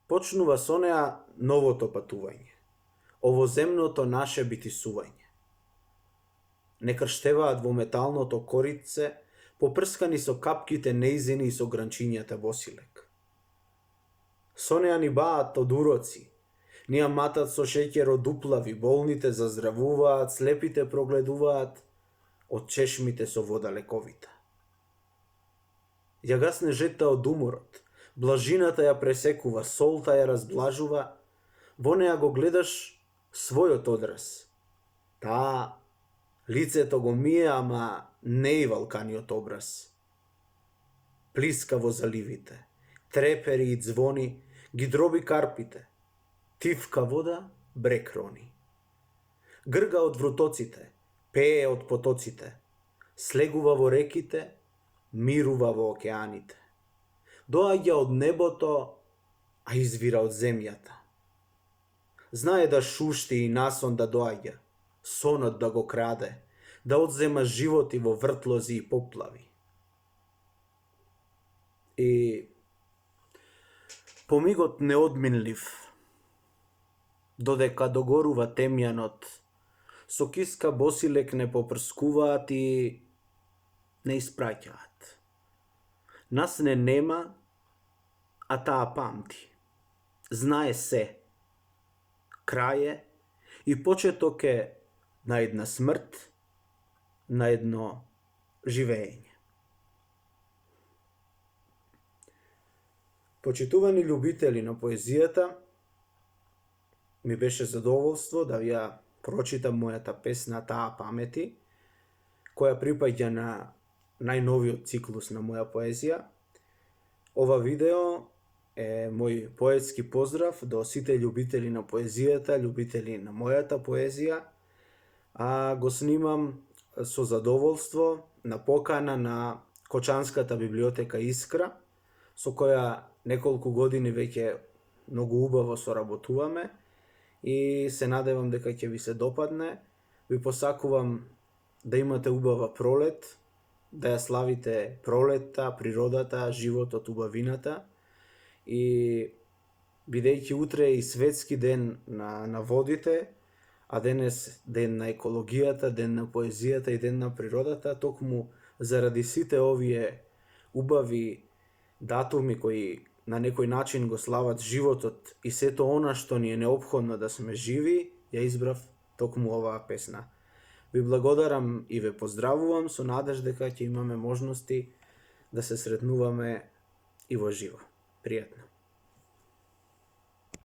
Почнува со неа новото патување, овоземното наше битисување. Не крштеваат во металното коритце, попрскани со капките неизини и со гранчињата босилек. Со неа ни баат од уроци, ни ја матат со шеќер од уплави, болните заздравуваат, слепите прогледуваат, од чешмите со вода лековита. Ја гасне жетта од уморот, блажината ја пресекува, солта ја разблажува, во неа го гледаш својот одраз. Таа лицето го мие, ама не и валканиот образ. Плиска во заливите, трепери и звони, ги дроби карпите, тивка вода брег рони. Грга од врутоците, пее од потоците, слегува во реките, мирува во океаните. Доаѓа од небото, а извира од земјата. Знае да шушти и насон да доаѓа, сонот да го краде, да одзема животи во вртлози и поплави. И помигот неодминлив, додека догорува темјанот, со киска босилек не попрскуваат и не испраќаат. Нас не нема, а таа памти. Знае се. Крај и почеток е на една смрт, на едно живење. Почитувани љубители на поезијата, ми беше задоволство да ви ја прочитам мојата песна Таа памети, која припаѓа на најновиот циклус на моја поезија. Ова видео е мој поетски поздрав до сите љубители на поезијата, љубители на мојата поезија, а го снимам со задоволство на покана на Кочанската библиотека Искра, со која неколку години веќе многу убаво соработуваме и се надевам дека ќе ви се допадне. Ви посакувам да имате убава пролет, да ја славите пролетта, природата, животот, убавината и бидејќи утре е и светски ден на водите, а денес ден на екологијата, ден на поезијата и ден на природата, токму заради сите овие убави датуми кои на некој начин го слават животот и сето она што ни е неопходно да сме живи, ја избрав токму оваа песна. Ви благодарам и ве поздравувам со надеж дека ќе имаме можности да се сретнуваме и во живо. Пријатно.